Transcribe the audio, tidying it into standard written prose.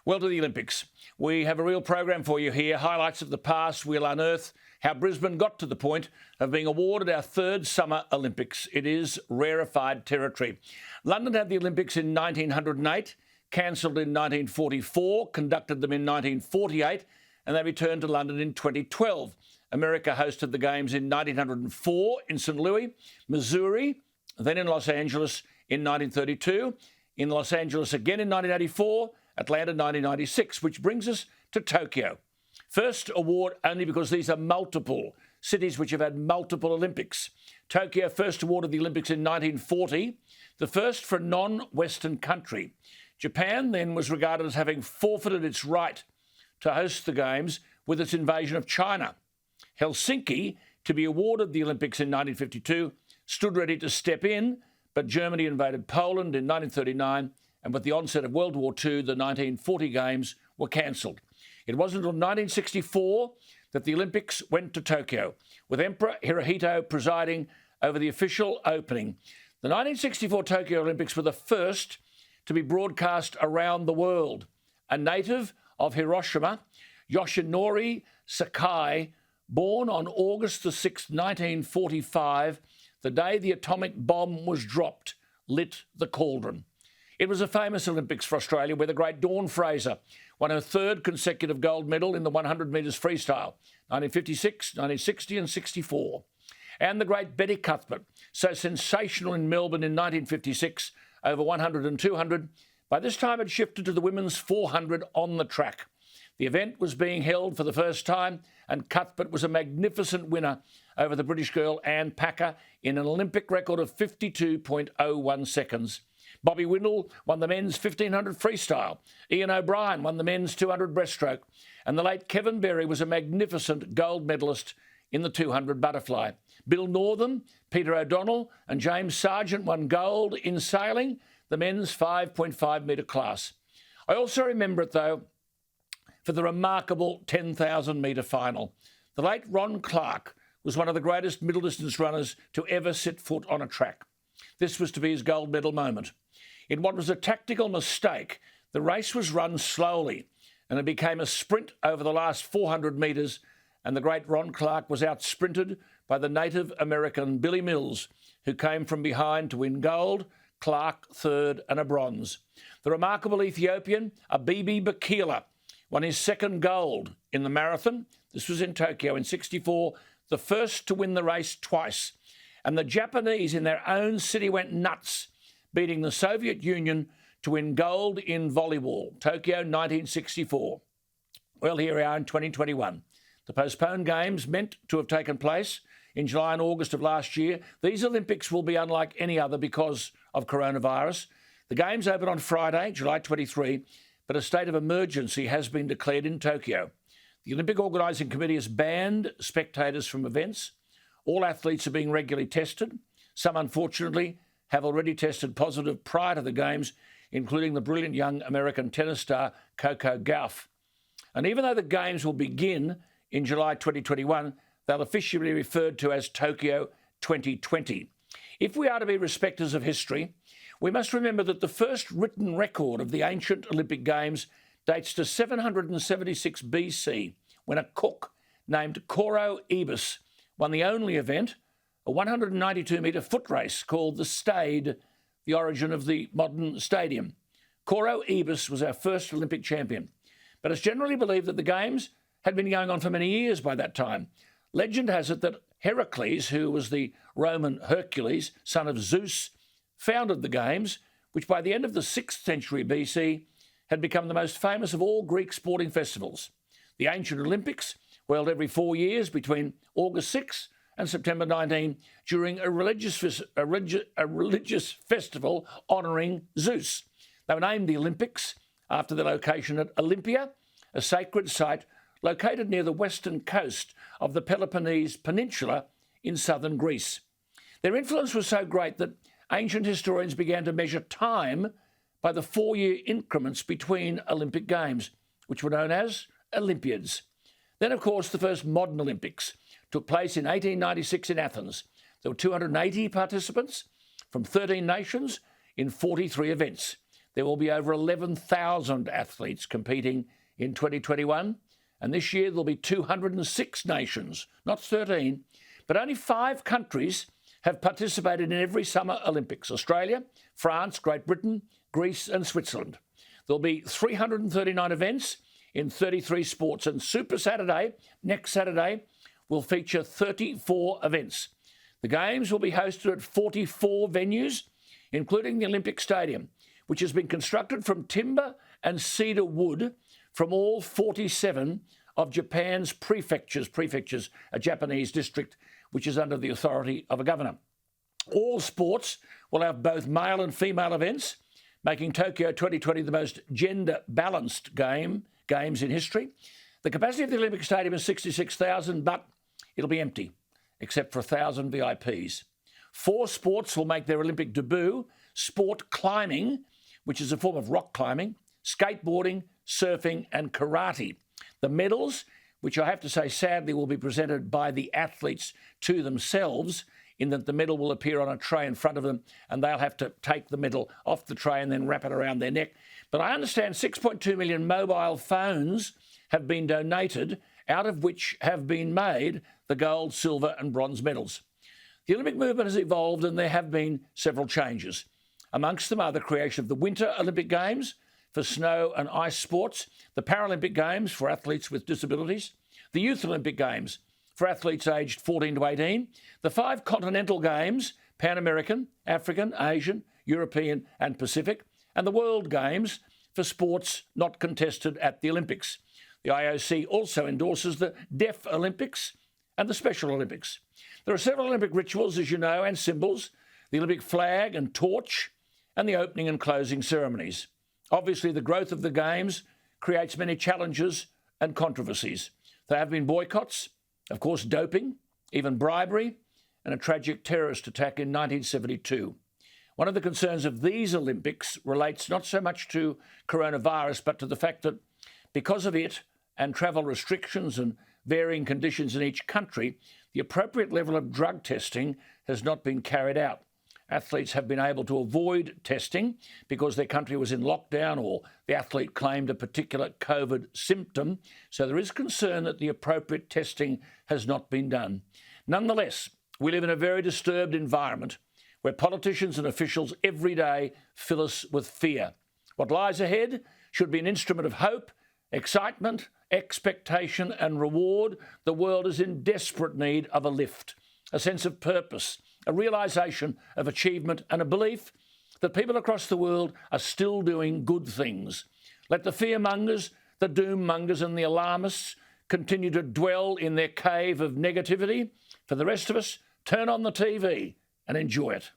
Well, to the Olympics. We have a real program for you here. Highlights of the past. We'll unearth how Brisbane got to the point of being awarded our third Summer Olympics. It is rarefied territory. London had the Olympics in 1908, cancelled in 1944, conducted them in 1948, and they returned to London in 2012. America hosted the Games in 1904 in St. Louis, Missouri, then in Los Angeles in 1932, in Los Angeles again in 1984, Atlanta 1996, which brings us to Tokyo. First award only because these are multiple cities which have had multiple Olympics. Tokyo first awarded the Olympics in 1940, the first for a non-Western country. Japan then was regarded as having forfeited its right to host the Games with its invasion of China. Helsinki, to be awarded the Olympics in 1952, stood ready to step in, but Germany invaded Poland in 1939, and with the onset of World War II, the 1940 Games were cancelled. It wasn't until 1964 that the Olympics went to Tokyo, with Emperor Hirohito presiding over the official opening. The 1964 Tokyo Olympics were the first to be broadcast around the world. A native of Hiroshima, Yoshinori Sakai, born on August the 6th, 1945, the day the atomic bomb was dropped, lit the cauldron. It was a famous Olympics for Australia where the great Dawn Fraser won her third consecutive gold medal in the 100 metres freestyle, 1956, 1960 and 64. And the great Betty Cuthbert, so sensational in Melbourne in 1956, over 100 and 200, by this time had shifted to the women's 400 on the track. The event was being held for the first time, and Cuthbert was a magnificent winner over the British girl Anne Packer in an Olympic record of 52.01 seconds. Bobby Windle won the men's 1500 freestyle. Ian O'Brien won the men's 200 breaststroke. And the late Kevin Berry was a magnificent gold medalist in the 200 butterfly. Bill Northam, Peter O'Donnell and James Sargent won gold in sailing, the men's 5.5 metre class. I also remember it, though, for the remarkable 10,000 metre final. The late Ron Clark was one of the greatest middle distance runners to ever set foot on a track. This was to be his gold medal moment. In what was a tactical mistake, the race was run slowly and it became a sprint over the last 400 metres, and the great Ron Clark was out-sprinted by the native American Billy Mills, who came from behind to win gold, Clark third and a bronze. The remarkable Ethiopian Abibi Bakila won his second gold in the marathon. This was in Tokyo in 64, the first to win the race twice. And the Japanese in their own city went nuts, beating the Soviet Union to win gold in volleyball, Tokyo 1964. Well, here we are in 2021. The postponed games meant to have taken place in July and August of last year. These Olympics will be unlike any other because of coronavirus. The games open on Friday, July 23, but a state of emergency has been declared in Tokyo. The Olympic Organising Committee has banned spectators from events. All athletes are being regularly tested. Some, unfortunately, have already tested positive prior to the Games, including the brilliant young American tennis star Coco Gauff. And even though the Games will begin in July 2021, they'll officially be referred to as Tokyo 2020. If we are to be respecters of history, we must remember that the first written record of the ancient Olympic Games dates to 776 BC, when a cook named Koro Ebus won the only event, a 192-metre foot race called the Stade, the origin of the modern stadium. Koro Ebus was our first Olympic champion, but it's generally believed that the Games had been going on for many years by that time. Legend has it that Heracles, who was the Roman Hercules, son of Zeus, founded the Games, which by the end of the 6th century BC had become the most famous of all Greek sporting festivals. The ancient Olympics were held every 4 years between August 6 and September 19 during a religious festival honouring Zeus. They were named the Olympics after their location at Olympia, a sacred site located near the western coast of the Peloponnese Peninsula in southern Greece. Their influence was so great that ancient historians began to measure time by the 4-year increments between Olympic Games, which were known as Olympiads. Then, of course, the first modern Olympics took place in 1896 in Athens. There were 280 participants from 13 nations in 43 events. there will be over 11,000 athletes competing in 2021. And this year there'll be 206 nations, not 13, but only 5 countries have participated in every Summer Olympics: Australia, France, Great Britain, Greece and Switzerland. There'll be 339 events in 33 sports, and Super Saturday, next Saturday, will feature 34 events. The Games will be hosted at 44 venues, including the Olympic Stadium, which has been constructed from timber and cedar wood from all 47 of Japan's prefectures. Prefectures, a Japanese district which is under the authority of a governor. All sports will have both male and female events, making Tokyo 2020 the most gender-balanced games in history. The capacity of the Olympic Stadium is 66,000, but it'll be empty, except for 1,000 VIPs. 4 sports will make their Olympic debut: sport climbing, which is a form of rock climbing, skateboarding, surfing and karate. The medals, which I have to say sadly will be presented by the athletes to themselves, in that the medal will appear on a tray in front of them and they'll have to take the medal off the tray and then wrap it around their neck. But I understand 6.2 million mobile phones have been donated, out of which have been made the gold, silver and bronze medals. The Olympic movement has evolved and there have been several changes. Amongst them are the creation of the Winter Olympic Games for snow and ice sports, the Paralympic Games for athletes with disabilities, the Youth Olympic Games for athletes aged 14 to 18, the 5 Continental Games, Pan American, African, Asian, European and Pacific, and the World Games for sports not contested at the Olympics. The IOC also endorses the Deaf Olympics and the Special Olympics. There are several Olympic rituals, as you know, and symbols: the Olympic flag and torch, and the opening and closing ceremonies. Obviously, the growth of the Games creates many challenges and controversies. There have been boycotts, of course, doping, even bribery, and a tragic terrorist attack in 1972. One of the concerns of these Olympics relates not so much to coronavirus, but to the fact that because of it and travel restrictions and varying conditions in each country, the appropriate level of drug testing has not been carried out. Athletes have been able to avoid testing because their country was in lockdown or the athlete claimed a particular COVID symptom, so there is concern that the appropriate testing has not been done. Nonetheless, we live in a very disturbed environment where politicians and officials every day fill us with fear. What lies ahead should be an instrument of hope, excitement, expectation and reward. The world is in desperate need of a lift, a sense of purpose, a realisation of achievement and a belief that people across the world are still doing good things. Let the fear-mongers, the doom-mongers and the alarmists continue to dwell in their cave of negativity. For the rest of us, turn on the TV and enjoy it.